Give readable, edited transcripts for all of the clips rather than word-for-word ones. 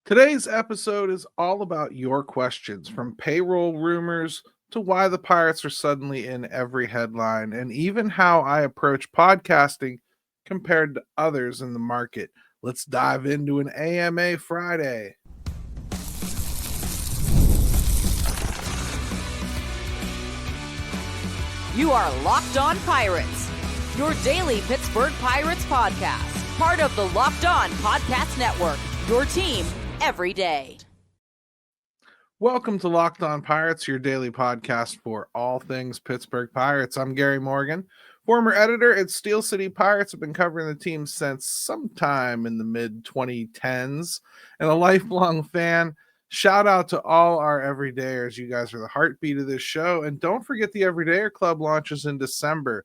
Today's episode is all about your questions, from payroll rumors to why the Pirates are suddenly in every headline, and even how I approach podcasting compared to others in the market. Let's dive into an AMA Friday. You are Locked On Pirates, your daily Pittsburgh Pirates podcast, part of the Locked On Podcast Network, your team every day. Welcome to Locked On Pirates, your daily podcast for all things Pittsburgh Pirates. I'm Gary Morgan, former editor at Steel City Pirates. I've been covering the team since sometime in the mid-2010s and a lifelong fan. Shout out to all our everydayers. You guys are the heartbeat of this show. And don't forget the Everydayer Club launches in December.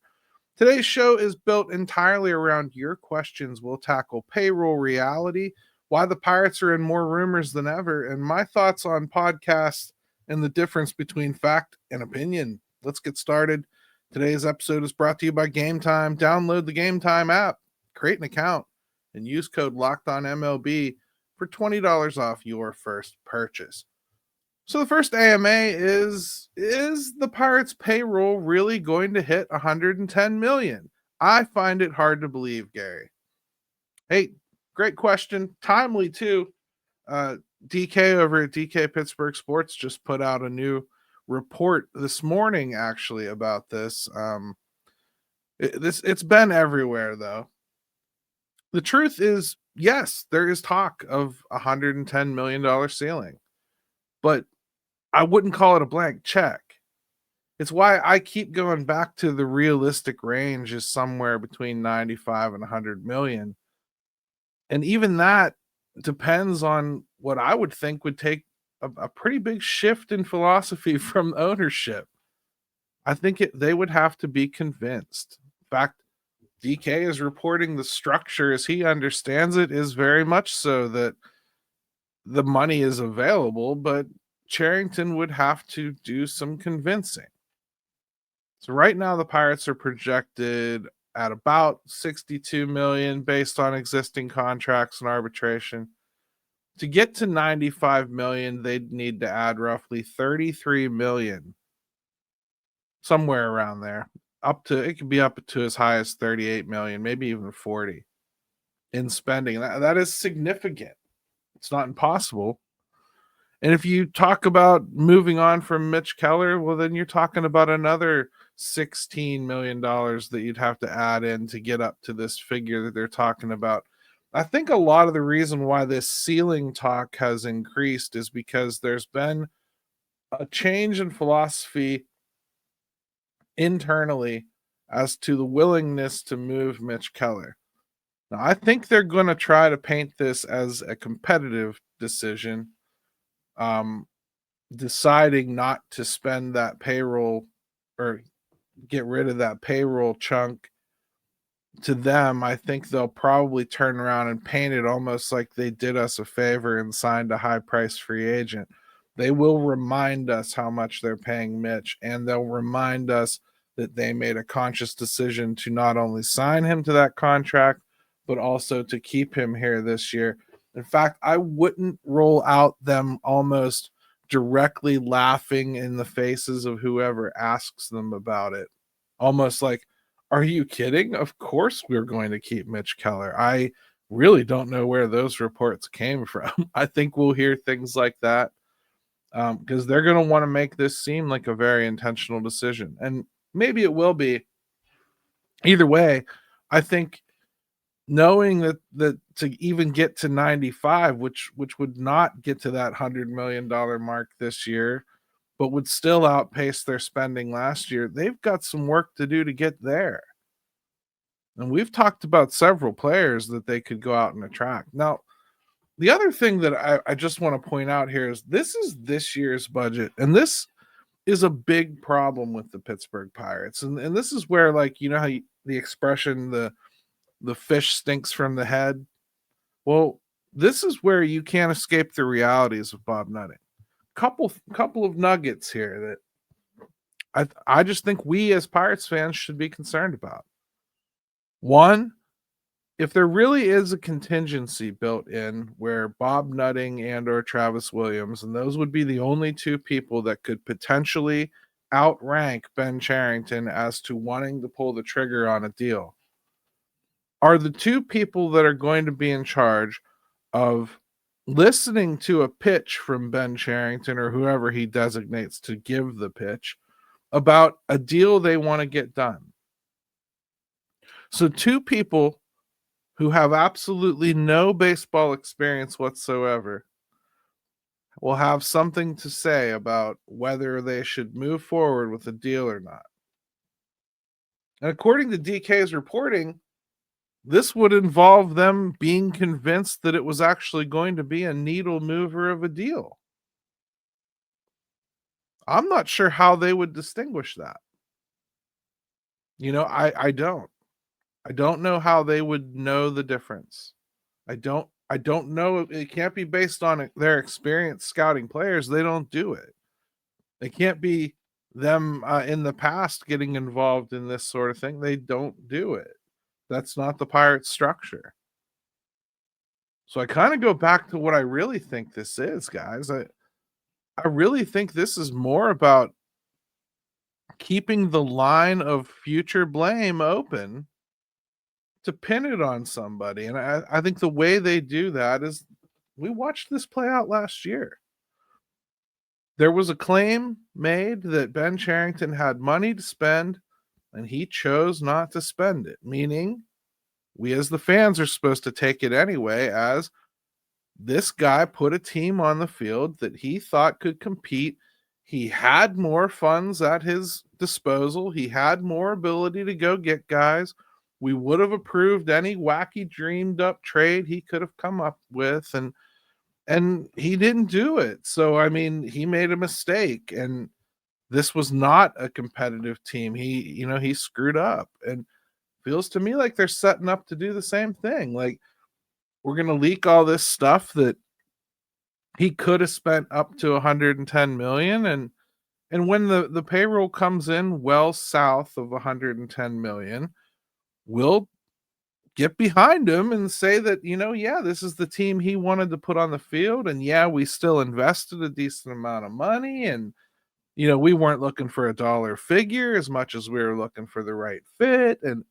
Today's show is built entirely around your questions. We'll tackle payroll reality, why the Pirates are in more rumors than ever, and my thoughts on podcasts and the difference between fact and opinion. Let's get started. Today's episode is brought to you by Game Time. Download the Game Time app, create an account, and use code LOCKEDONMLB for $20 off your first purchase. So the first AMA is the Pirates payroll really going to hit 110 million? I find it hard to believe, Gary. Hey, great question. Timely too. DK over at DK Pittsburgh Sports just put out a new report this morning actually about this. It's been everywhere though. The truth is, yes, there is talk of $110 million ceiling, but I wouldn't call it a blank check. It's why I keep going back to the realistic range is somewhere between 95 and 100 million. And even that depends on what I would think would take a pretty big shift in philosophy from ownership. I think they would have to be convinced. In fact, DK is reporting the structure as he understands it is very much so that the money is available, but Cherington would have to do some convincing. So right now the Pirates are projected at about 62 million based on existing contracts and arbitration. To get to 95 million, they'd need to add roughly 33 million, somewhere around there. It could be up to as high as 38 million, maybe even 40 in spending. That is significant. It's not impossible. And if you talk about moving on from Mitch Keller, well, then you're talking about another $16 million that you'd have to add in to get up to this figure that they're talking about. I think a lot of the reason why this ceiling talk has increased is because there's been a change in philosophy internally as to the willingness to move Mitch Keller. Now, I think they're going to try to paint this as a competitive decision, deciding not to spend that payroll or get rid of that payroll chunk. To them, I think they'll probably turn around and paint it almost like they did us a favor and signed a high price free agent. They will remind us how much they're paying Mitch, and they'll remind us that they made a conscious decision to not only sign him to that contract, but also to keep him here this year. In fact, I wouldn't roll out them almost directly laughing in the faces of whoever asks them about it. Almost like, are you kidding? Of course we're going to keep Mitch Keller. I really don't know where those reports came from. I think we'll hear things like that because they're going to want to make this seem like a very intentional decision. And maybe it will be. Either way, I think knowing that to even get to 95, which would not get to that $100 million mark this year, but would still outpace their spending last year, they've got some work to do to get there. And we've talked about several players that they could go out and attract. Now, the other thing that I just want to point out here is this year's budget, and this is a big problem with the Pittsburgh Pirates. And this is where, like, you know how the expression, the fish stinks from the head? Well, this is where you can't escape the realities of Bob Nutting. Couple of nuggets here that I just think we as Pirates fans should be concerned about. One, if there really is a contingency built in where Bob Nutting and or Travis Williams, and those would be the only two people that could potentially outrank Ben Cherington as to wanting to pull the trigger on a deal, are the two people that are going to be in charge of listening to a pitch from Ben Cherington or whoever he designates to give the pitch about a deal they want to get done. So two people who have absolutely no baseball experience whatsoever will have something to say about whether they should move forward with a deal or not. And according to DK's reporting, this would involve them being convinced that it was actually going to be a needle mover of a deal. I'm not sure how they would distinguish that. I don't. I don't know how they would know the difference. I don't know. It can't be based on their experience scouting players. They don't do it. It can't be them in the past getting involved in this sort of thing. They don't do it. That's not the Pirates structure. So I kind of go back to what I really think this is, guys. I really think this is more about keeping the line of future blame open to pin it on somebody. And I think the way they do that is, we watched this play out last year. There was a claim made that Ben Cherington had money to spend and he chose not to spend it, meaning we as the fans are supposed to take it anyway as this guy put a team on the field that he thought could compete. He had more funds at his disposal. He had more ability to go get guys. We would have approved any wacky dreamed up trade he could have come up with, and he didn't do it. So I mean, he made a mistake, and this was not a competitive team. He screwed up, and feels to me like they're setting up to do the same thing. Like, we're going to leak all this stuff that he could have spent up to 110 million, and when the payroll comes in well south of 110 million, we'll get behind him and say that, yeah, this is the team he wanted to put on the field. And yeah, we still invested a decent amount of money. And, we weren't looking for a dollar figure as much as we were looking for the right fit. And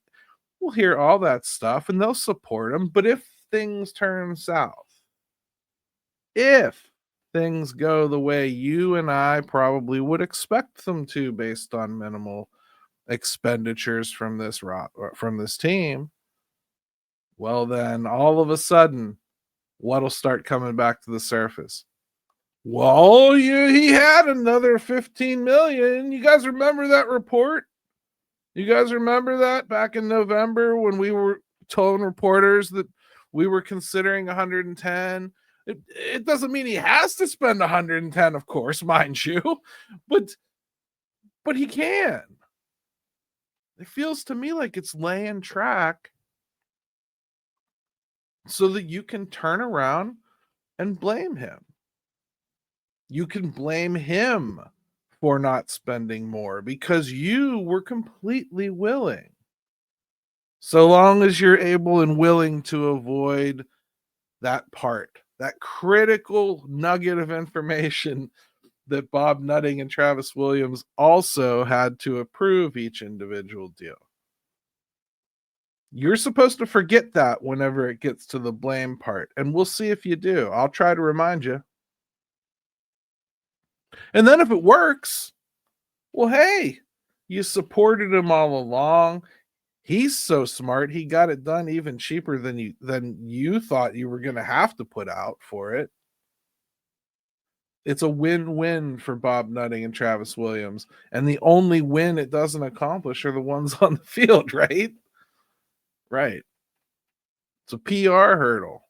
we'll hear all that stuff and they'll support him. But if things turn south, if things go the way you and I probably would expect them to based on minimal expenditures from this team, well, then all of a sudden, what'll start coming back to the surface? Well, he had another 15 million. You guys remember that report? You guys remember that back in November when we were telling reporters that we were considering 110? It doesn't mean he has to spend 110, of course, mind you, but he can. It feels to me like it's laying track so that you can turn around and blame him. You can blame him for not spending more because you were completely willing. So long as you're able and willing to avoid that part, that critical nugget of information that Bob Nutting and Travis Williams also had to approve each individual deal. You're supposed to forget that whenever it gets to the blame part, and we'll see if you do. I'll try to remind you. And then if it works, well, hey, you supported him all along. He's so smart. He got it done even cheaper than you thought you were going to have to put out for it. It's a win-win for Bob Nutting and Travis Williams. And the only win it doesn't accomplish are the ones on the field, right? Right. It's a PR hurdle.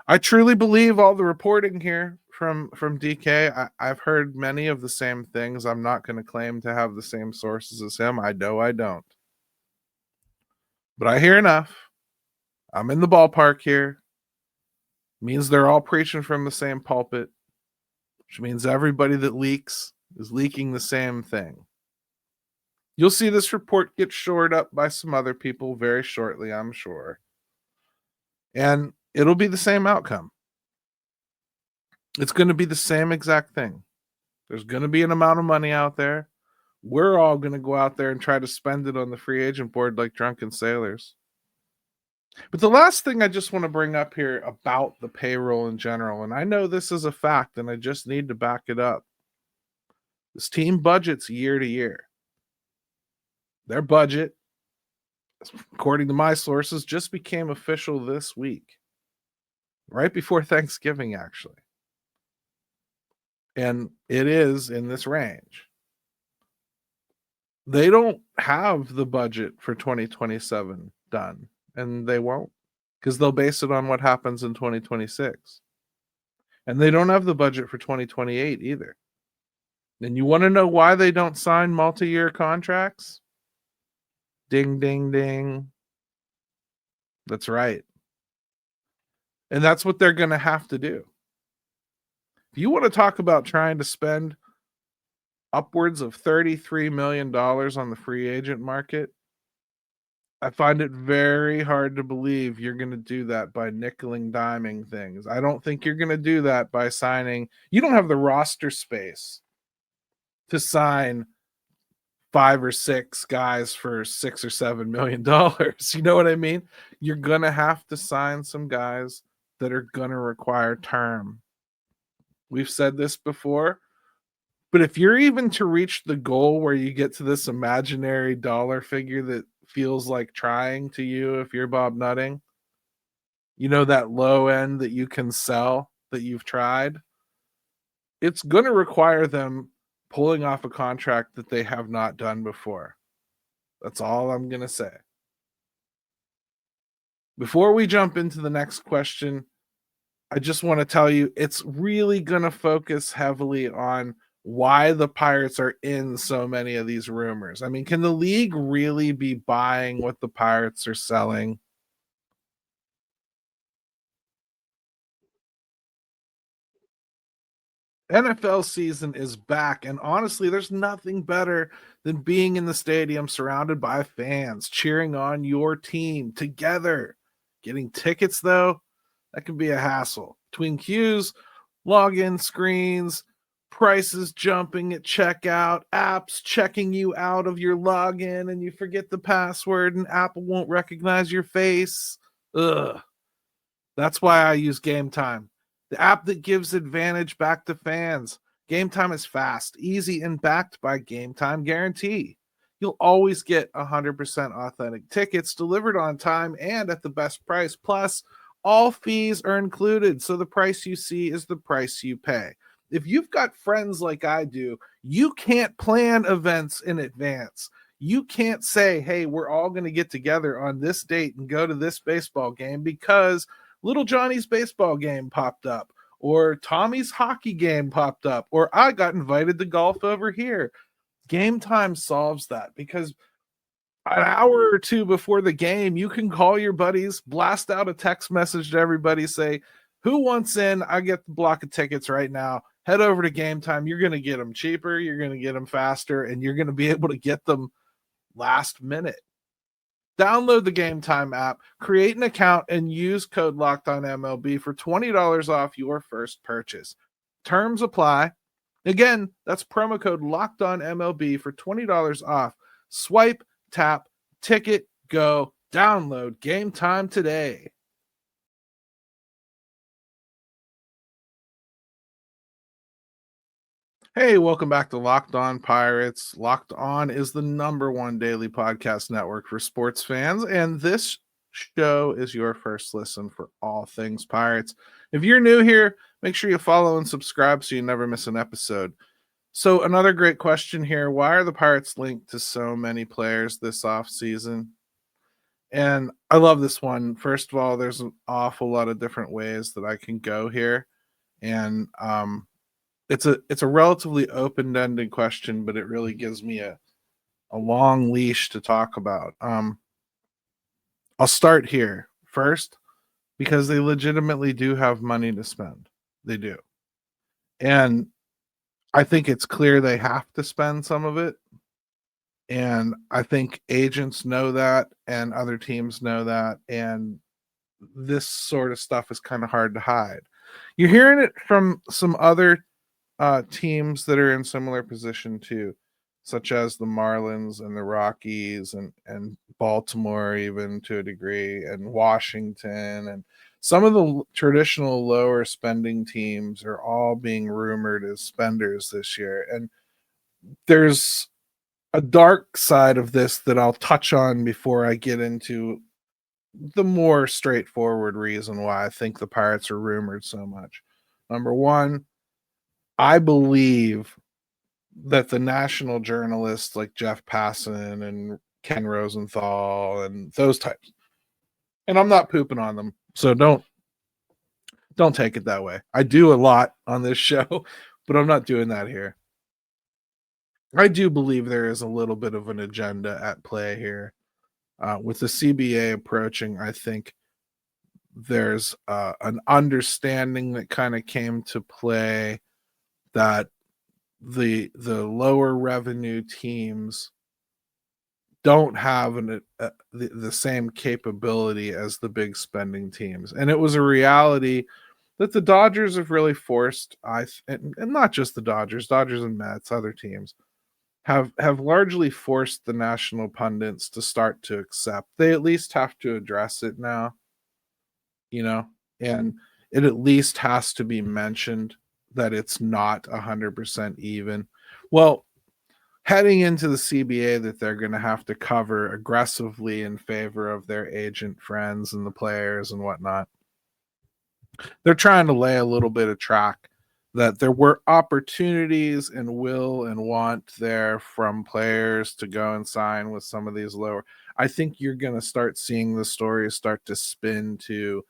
I truly believe all the reporting here from DK. I've heard many of the same things. I'm not going to claim to have the same sources as him. I know I don't. But I hear enough. I'm in the ballpark here. Means they're all preaching from the same pulpit, which means everybody that leaks is leaking the same thing. You'll see this report get shored up by some other people very shortly, I'm sure. And it'll be the same outcome. It's going to be the same exact thing. There's going to be an amount of money out there. We're all going to go out there and try to spend it on the free agent board like drunken sailors. But the last thing I just want to bring up here about the payroll in general, and I know this is a fact and I just need to back it up. This team budgets year to year. Their budget, according to my sources, just became official this week, right before Thanksgiving, actually. And it is in this range. They don't have the budget for 2027 done, and they won't, because they'll base it on what happens in 2026. And they don't have the budget for 2028 either. And you want to know why they don't sign multi-year contracts? Ding, ding, ding. That's right. And that's what they're going to have to do. If you want to talk about trying to spend upwards of $33 million on the free agent market, I find it very hard to believe you're going to do that by nickeling diming things. I don't think you're going to do that by signing. You don't have the roster space to sign 5 or 6 guys for $6 or $7 million. You know what I mean? You're going to have to sign some guys that are going to require term. We've said this before, but if you're even to reach the goal where you get to this imaginary dollar figure that feels like trying to you, if you're Bob Nutting, you know, that low end that you can sell that you've tried, it's going to require them pulling off a contract that they have not done before. That's all I'm going to say. Before we jump into the next question, I just want to tell you it's really going to focus heavily on why the Pirates are in so many of these rumors. I mean, can the league really be buying what the Pirates are selling? NFL season is back, and honestly, there's nothing better than being in the stadium surrounded by fans cheering on your team together. Getting tickets, though, that can be a hassle. Between queues, login screens, prices jumping at checkout, apps checking you out of your login, and you forget the password, and Apple won't recognize your face. Ugh. That's why I use Game Time, the app that gives advantage back to fans. Game Time is fast, easy, and backed by Game Time Guarantee. You'll always get 100% authentic tickets delivered on time and at the best price. Plus, all fees are included, so the price you see is the price you pay. If you've got friends like I do, you can't plan events in advance. You can't say, hey, we're all going to get together on this date and go to this baseball game because little Johnny's baseball game popped up, or Tommy's hockey game popped up, or I got invited to golf over here. Game Time solves that because an hour or two before the game, you can call your buddies, blast out a text message to everybody, say, who wants in? I get the block of tickets right now. Head over to Game Time. You're going to get them cheaper. You're going to get them faster, and you're going to be able to get them last minute. Download the Game Time app, create an account, and use code LOCKEDONMLB for $20 off your first purchase. Terms apply. Again, that's promo code LOCKEDONMLB for $20 off. Swipe, tap, ticket, go, download Game Time today. Hey, welcome back to Locked On Pirates. Locked On is the #1 daily podcast network for sports fans, and this show is your first listen for all things Pirates. If you're new here, make sure you follow and subscribe so you never miss an episode. So another great question here. Why are the Pirates linked to so many players this offseason? And I love this one. First of all, there's an awful lot of different ways that I can go here. And it's a relatively open-ended question, but it really gives me a long leash to talk about. I'll start here first because they legitimately do have money to spend. They do. And I think it's clear they have to spend some of it. And I think agents know that and other teams know that. And this sort of stuff is kind of hard to hide. You're hearing it from some other teams that are in similar position too, such as the Marlins and the Rockies and Baltimore, even to a degree, and Washington, and some of the traditional lower spending teams are all being rumored as spenders this year. And there's a dark side of this that I'll touch on before I get into the more straightforward reason why I think the Pirates are rumored so much. Number one, I believe that the national journalists like Jeff Passan and Ken Rosenthal and those types, and I'm not pooping on them, so don't take it that way. I do a lot on this show, but I'm not doing that here. I do believe there is a little bit of an agenda at play here. With the CBA approaching, I think there's an understanding that kind of came to play that the lower revenue teams don't have the same capability as the big spending teams. And it was a reality that the Dodgers have really forced, and not just the Dodgers and Mets, other teams have largely forced the national pundits to start to accept. They at least have to address it now, and it at least has to be mentioned that it's not 100% even. Well, heading into the CBA that they're going to have to cover aggressively in favor of their agent friends and the players and whatnot, they're trying to lay a little bit of track that there were opportunities and will and want there from players to go and sign with some of these lower. I think you're going to start seeing the stories start to spin to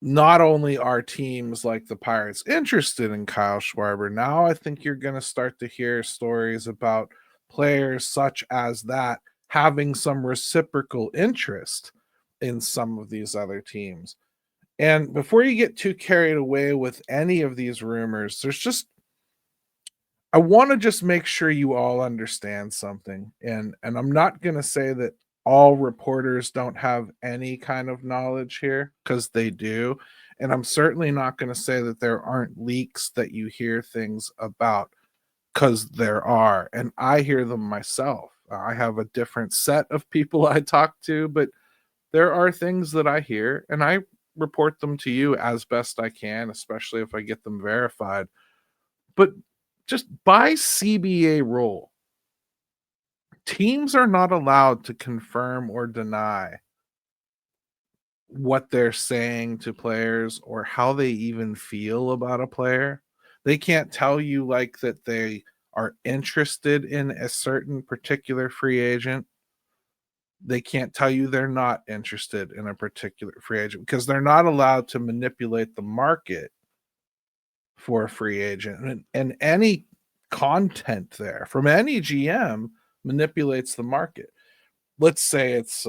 not only are teams like the Pirates interested in Kyle Schwarber, now I think you're going to start to hear stories about players such as that having some reciprocal interest in some of these other teams. And before you get too carried away with any of these rumors, I want to just make sure you all understand something. And I'm not going to say that all reporters don't have any kind of knowledge here, because they do. And I'm certainly not going to say that there aren't leaks that you hear things about, because there are. And I hear them myself. I have a different set of people I talk to, but there are things that I hear, and I report them to you as best I can, especially if I get them verified. But just by CBA rule, teams are not allowed to confirm or deny what they're saying to players or how they even feel about a player. They can't tell you like that they are interested in a certain particular free agent. They can't tell you they're not interested in a particular free agent, because they're not allowed to manipulate the market for a free agent. And any content there from any GM manipulates the market. Let's say it's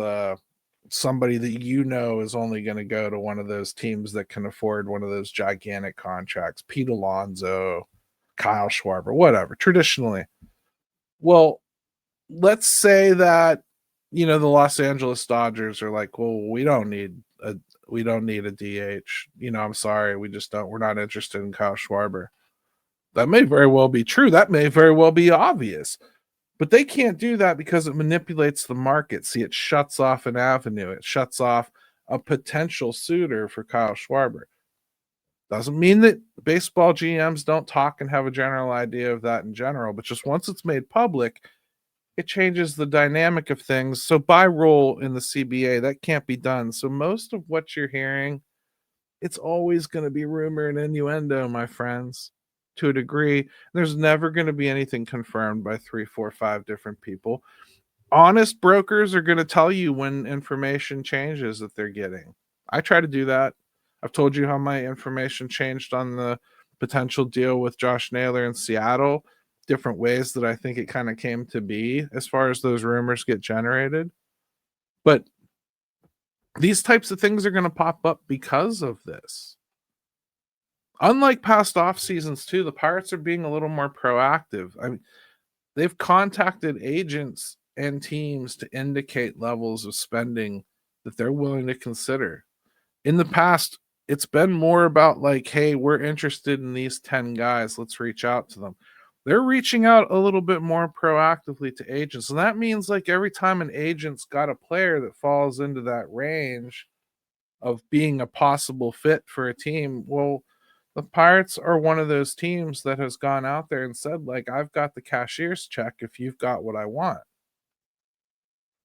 somebody that is only going to go to one of those teams that can afford one of those gigantic contracts, Pete Alonso, Kyle Schwarber, whatever, traditionally. Well, let's say that the Los Angeles Dodgers are like, well, we don't need a DH. I'm sorry, we're not interested in Kyle Schwarber. That may very well be true. That may very well be obvious. But they can't do that because it manipulates the market. See, it shuts off an avenue. It shuts off a potential suitor for Kyle Schwarber. Doesn't mean that baseball GMs don't talk and have a general idea of that in general, but just once it's made public, it changes the dynamic of things. So by rule in the CBA, that can't be done. So most of what you're hearing, it's always going to be rumor and innuendo, my friends, to a degree. There's never going to be anything confirmed by 3, 4, 5 different people. Honest brokers are going to tell you when information changes that they're getting. I try to do that. I've told you how my information changed on the potential deal with Josh Naylor in Seattle, different ways that I think it kind of came to be as far as those rumors get generated. But these types of things are going to pop up because of this. Unlike past off seasons too, the Pirates are being a little more proactive. I mean, they've contacted agents and teams to indicate levels of spending that they're willing to consider. In the past, it's been more about like, hey, we're interested in these 10 guys. Let's reach out to them. They're reaching out a little bit more proactively to agents. And that means like every time an agent's got a player that falls into that range of being a possible fit for a team, well, the Pirates are one of those teams that has gone out there and said, like, I've got the cashier's check if you've got what I want.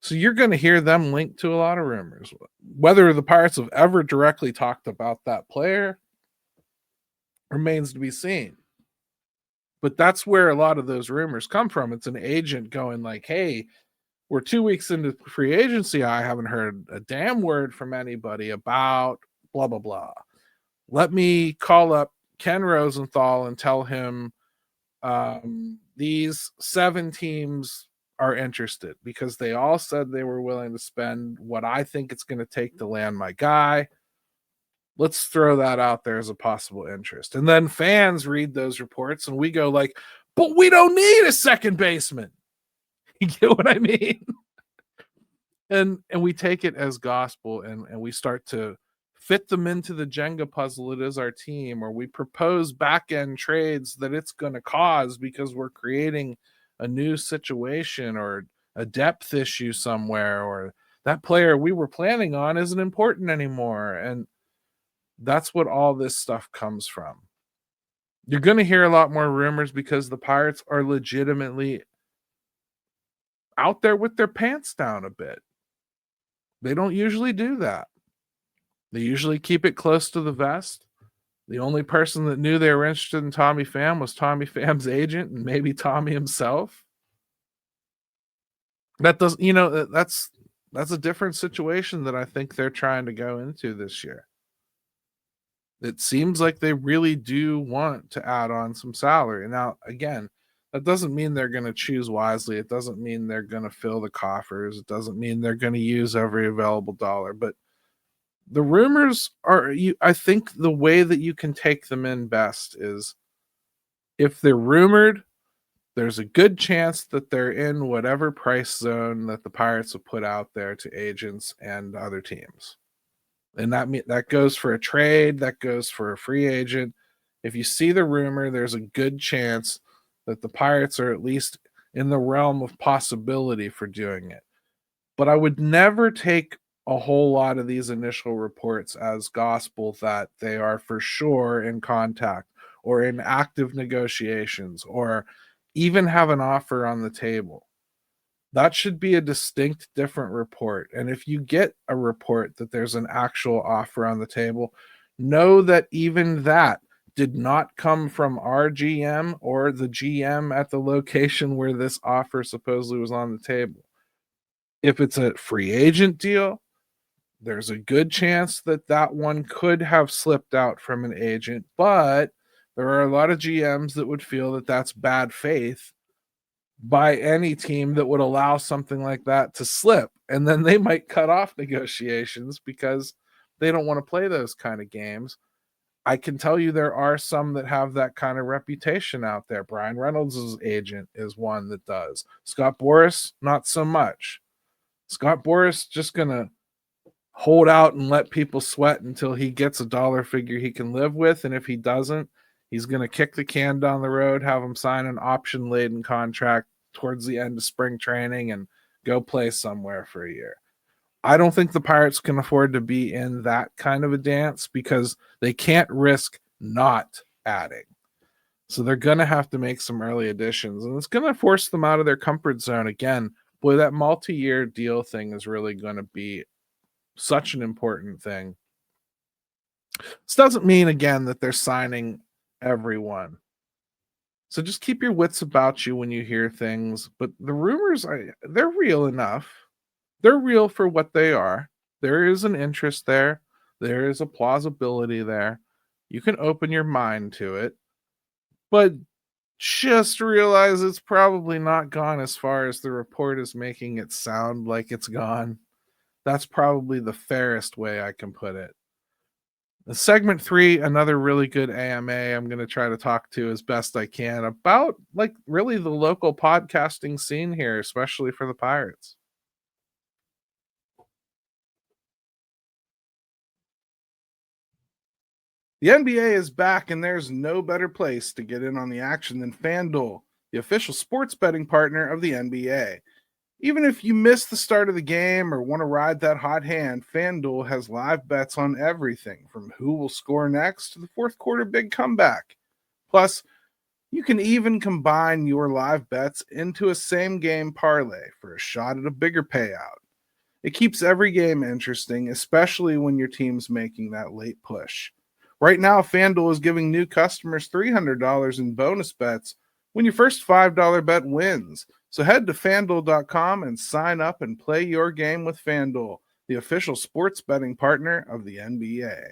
So you're going to hear them linked to a lot of rumors. Whether the Pirates have ever directly talked about that player remains to be seen. But that's where a lot of those rumors come from. It's an agent going like, hey, we're 2 weeks into free agency. I haven't heard a damn word from anybody about blah, blah, blah. Let me call up Ken Rosenthal and tell him these 7 teams are interested because they all said they were willing to spend what I think it's going to take to land my guy. Let's throw that out there as a possible interest. And then fans read those reports and we go like, but we don't need a second baseman. You get what I mean? And we take it as gospel and we start to fit them into the Jenga puzzle it is our team, or we propose back-end trades that it's going to cause because we're creating a new situation or a depth issue somewhere, or that player we were planning on isn't important anymore. And that's what all this stuff comes from. You're going to hear a lot more rumors because the Pirates are legitimately out there with their pants down a bit. They don't usually do that. They usually keep it close to the vest. The only person that knew they were interested in Tommy Pham was Tommy Pham's agent and maybe Tommy himself. That does, that's a different situation that I think they're trying to go into this year. It seems like they really do want to add on some salary. Now, again, that doesn't mean they're going to choose wisely. It doesn't mean they're going to fill the coffers. It doesn't mean they're going to use every available dollar. But the rumors are, I think the way that you can take them in best is if they're rumored, there's a good chance that they're in whatever price zone that the Pirates have put out there to agents and other teams. And that goes for a trade, that goes for a free agent. If you see the rumor, there's a good chance that the Pirates are at least in the realm of possibility for doing it. But I would never take a whole lot of these initial reports as gospel that they are for sure in contact or in active negotiations or even have an offer on the table. That should be a distinct different report. And if you get a report that there's an actual offer on the table, know that even that did not come from our GM or the GM at the location where this offer supposedly was on the table. If it's a free agent deal, there's a good chance that that one could have slipped out from an agent, but there are a lot of GMs that would feel that that's bad faith by any team that would allow something like that to slip. And then they might cut off negotiations because they don't want to play those kind of games. I can tell you there are some that have that kind of reputation out there. Brian Reynolds' agent is one that does. Scott Boras, not so much. Scott Boras just going to hold out and let people sweat until he gets a dollar figure he can live with. And if he doesn't, he's going to kick the can down the road, have him sign an option-laden contract towards the end of spring training and go play somewhere for a year. I don't think the Pirates can afford to be in that kind of a dance because they can't risk not adding. So they're going to have to make some early additions, and it's going to force them out of their comfort zone again. Boy, that multi-year deal thing is really going to be such an important thing. This doesn't mean, again, that they're signing everyone. So just keep your wits about you when you hear things. But the rumors, they're real enough. They're real for what they are. There is an interest there. There is a plausibility there. You can open your mind to it. But just realize it's probably not gone as far as the report is making it sound like it's gone. That's probably the fairest way I can put it. Segment 3, another really good AMA I'm going to try to talk to as best I can about like really the local podcasting scene here, especially for the Pirates. The NBA is back, and there's no better place to get in on the action than FanDuel, the official sports betting partner of the NBA. Even if you miss the start of the game or want to ride that hot hand, FanDuel has live bets on everything from who will score next to the fourth quarter big comeback. Plus, you can even combine your live bets into a same game parlay for a shot at a bigger payout. It keeps every game interesting, especially when your team's making that late push. Right now, FanDuel is giving new customers $300 in bonus bets when your first $5 bet wins. So head to fanduel.com and sign up and play your game with FanDuel, the official sports betting partner of the NBA.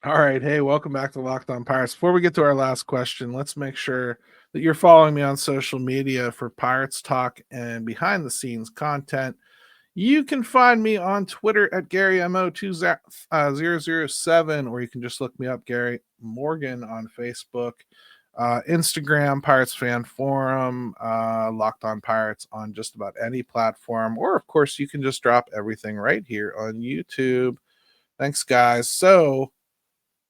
All right. Hey, welcome back to Locked On Pirates. Before we get to our last question, let's make sure that you're following me on social media for Pirates Talk and behind the scenes content. You can find me on Twitter at GaryMO2007, or you can just look me up, Gary Morgan, on Facebook, Instagram, Pirates Fan Forum, Locked On Pirates on just about any platform. Or, of course, you can just drop everything right here on YouTube. Thanks, guys. So,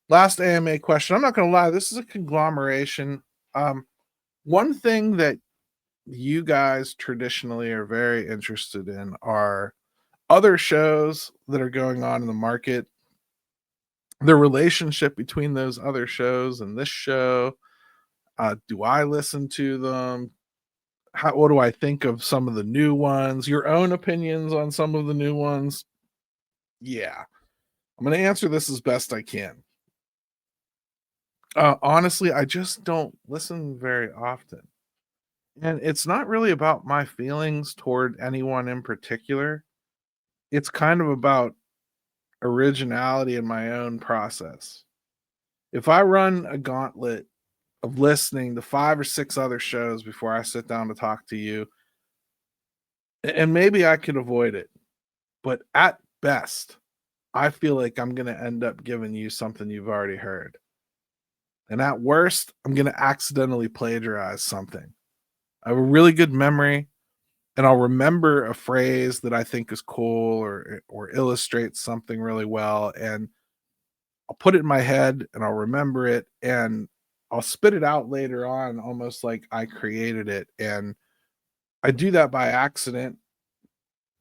last AMA question. I'm not going to lie, this is a conglomeration. One thing that you guys traditionally are very interested in are other shows that are going on in the market, the relationship between those other shows and this show. Do I listen to them? What do I think of some of the new ones? Your own opinions on some of the new ones? Yeah, I'm going to answer this as best I can. Honestly, I just don't listen very often. And it's not really about my feelings toward anyone in particular. It's kind of about originality in my own process. If I run a gauntlet of listening to 5 or 6 other shows before I sit down to talk to you, and maybe I could avoid it, but at best, I feel like I'm going to end up giving you something you've already heard. And at worst, I'm going to accidentally plagiarize something. I have a really good memory, and I'll remember a phrase that I think is cool or illustrates something really well, and I'll put it in my head and I'll remember it, and I'll spit it out later on almost like I created it. And I do that by accident.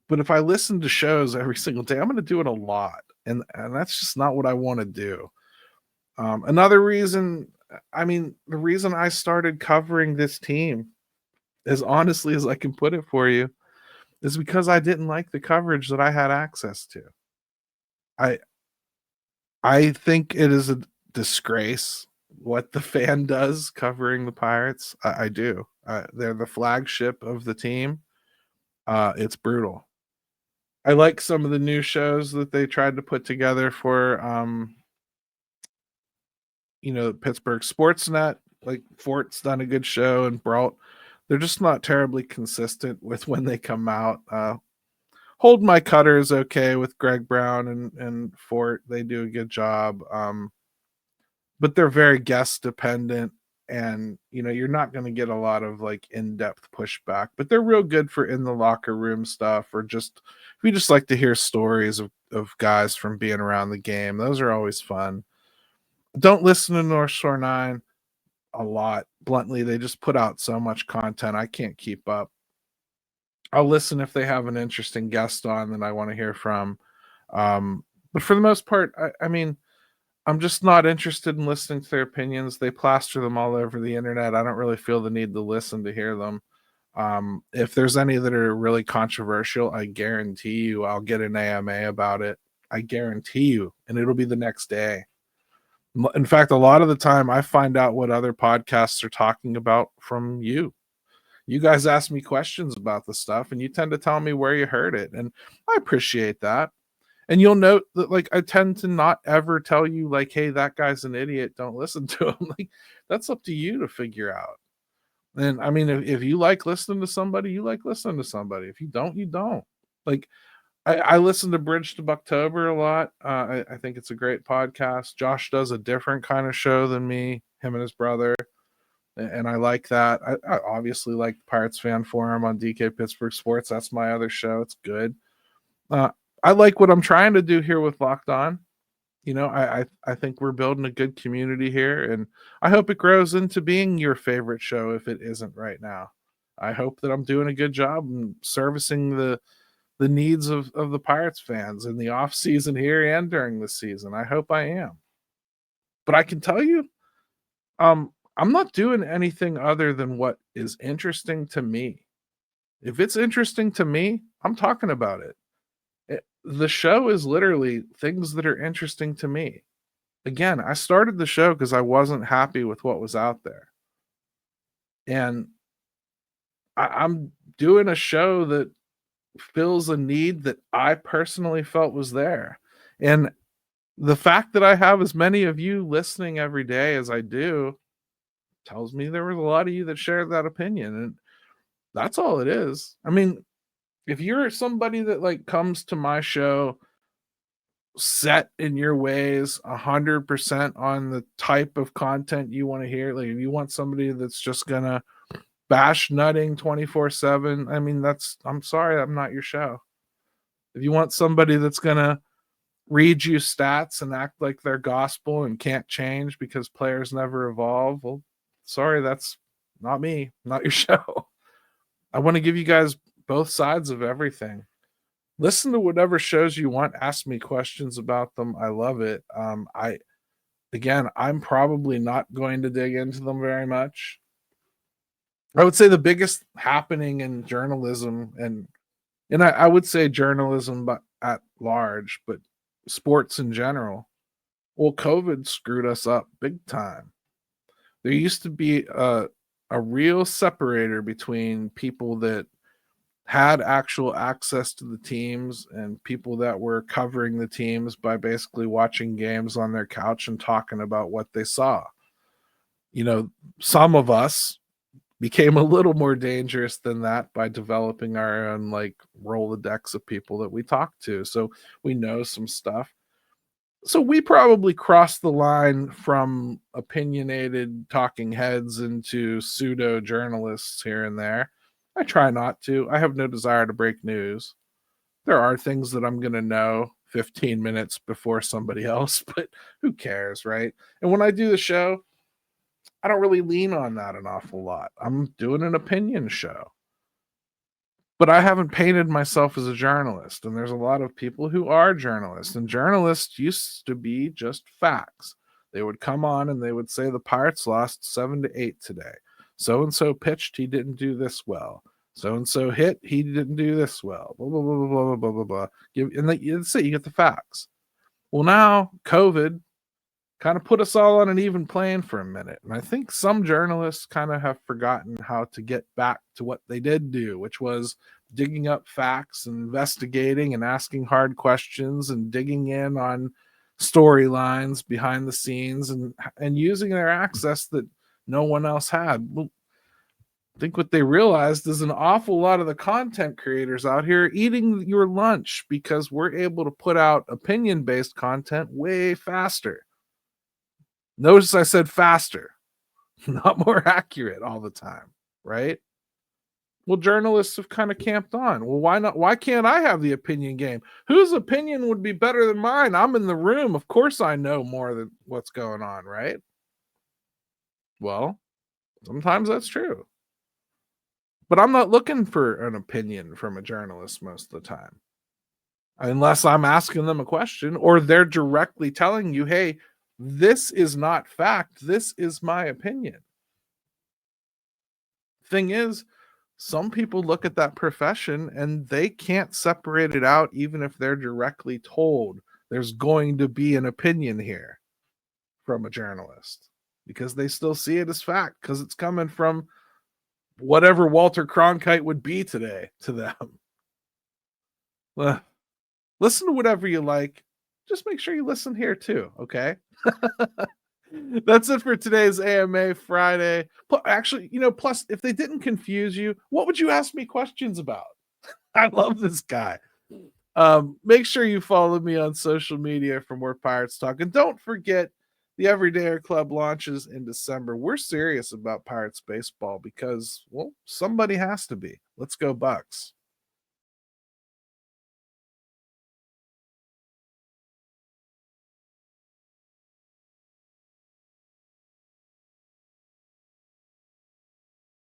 But if I listen to shows every single day, I'm going to do it a lot. And that's just not what I want to do. Another reason, the reason I started covering this team, as honestly as I can put it for you, is because I didn't like the coverage that I had access to. I think it is a disgrace what the fan does covering the Pirates. I do. They're the flagship of the team. It's brutal. I like some of the new shows that they tried to put together for Pittsburgh Sportsnet. Like Fort's done a good show, and Brault. They're just not terribly consistent with when they come out. Hold My Cutter is okay with Greg Brown and Fort. They do a good job. But they're very guest dependent, and you're not going to get a lot of like in-depth pushback, but they're real good for in the locker room stuff, or just if you just like to hear stories of guys from being around the game. Those are always fun. Don't listen to North Shore 9 a lot. Bluntly, they just put out so much content I can't keep up. I'll listen if they have an interesting guest on that I want to hear from. But for the most part, I'm just not interested in listening to their opinions. They plaster them all over the internet. I don't really feel the need to listen to hear them. If there's any that are really controversial, I guarantee you I'll get an AMA about it. I guarantee you, and it'll be the next day. In fact, a lot of the time I find out what other podcasts are talking about from you. You guys ask me questions about the stuff, and you tend to tell me where you heard it, and I appreciate that. And you'll note that, like, I tend to not ever tell you, like, hey, that guy's an idiot, don't listen to him. Like, that's up to you to figure out. And if you like listening to somebody, you like listening to somebody. If you don't, you don't. Like, I listen to Bridge to Bucktober a lot. I think it's a great podcast. Josh does a different kind of show than me, him and his brother, and I like that. I obviously like Pirates Fan Forum on DK Pittsburgh Sports. That's my other show. It's good. I like what I'm trying to do here with Locked On. I think we're building a good community here, and I hope it grows into being your favorite show if it isn't right now. I hope that I'm doing a good job in servicing the needs of the Pirates fans in the off season here and during the season. I hope I am. But I can tell you, I'm not doing anything other than what is interesting to me. If it's interesting to me, I'm talking about it. The show is literally things that are interesting to me. Again, I started the show because I wasn't happy with what was out there. And I'm doing a show that fills a need that I personally felt was there. And the fact that I have as many of you listening every day as I do tells me there was a lot of you that shared that opinion. And that's all it is. I mean, if you're somebody that like comes to my show set in your ways 100% on the type of content you want to hear, like if you want somebody that's just gonna bash nutting 24/7, I mean, I'm sorry, I'm not your show. If you want somebody that's gonna read you stats and act like they're gospel and can't change because players never evolve, well, sorry, that's not me, not your show. I want to give you guys both sides of everything. Listen to whatever shows you want. Ask me questions about them. I love it. I'm probably not going to dig into them very much. I would say the biggest happening in journalism, and I would say journalism but at large, but sports in general. Well, COVID screwed us up big time. There used to be a real separator between people that had actual access to the teams and people that were covering the teams by basically watching games on their couch and talking about what they saw. Some of us became a little more dangerous than that by developing our own like Rolodex of people that we talk to. So we know some stuff. So we probably crossed the line from opinionated talking heads into pseudo journalists here and there. I try not to. I have no desire to break news. There are things that I'm going to know 15 minutes before somebody else, but who cares, right? And when I do the show, I don't really lean on that an awful lot. I'm doing an opinion show. But I haven't painted myself as a journalist, and there's a lot of people who are journalists, and journalists used to be just facts. They would come on and they would say the Pirates lost 7-8 today. So-and-so pitched, he didn't do this well. So-and-so hit, he didn't do this well. Blah, blah, blah, blah, blah, blah, blah, blah. That's it, you get the facts. Well, now, COVID kind of put us all on an even plane for a minute. And I think some journalists kind of have forgotten how to get back to what they did do, which was digging up facts and investigating and asking hard questions and digging in on storylines behind the scenes and using their access that no one else had. Well, I think what they realized is an awful lot of the content creators out here eating your lunch because we're able to put out opinion-based content way faster. Notice I said faster, not more accurate all the time, right? Well, journalists have kind of camped on. Well, why not? Why can't I have the opinion game? Whose opinion would be better than mine? I'm in the room. Of course I know more than what's going on, right? Well, sometimes that's true. But I'm not looking for an opinion from a journalist most of the time. Unless I'm asking them a question or they're directly telling you, hey, this is not fact. This is my opinion. Thing is, some people look at that profession and they can't separate it out even if they're directly told there's going to be an opinion here from a journalist because they still see it as fact because it's coming from whatever Walter Cronkite would be today to them. Well, listen to whatever you like. Just make sure you listen here too, okay? That's it for today's AMA Friday. Actually, plus, if they didn't confuse you, what would you ask me questions about? I love this guy. Make sure you follow me on social media for more Pirates talk. And don't forget the Everydayer Club launches in December. We're serious about Pirates baseball because, well, somebody has to be. Let's go Bucs.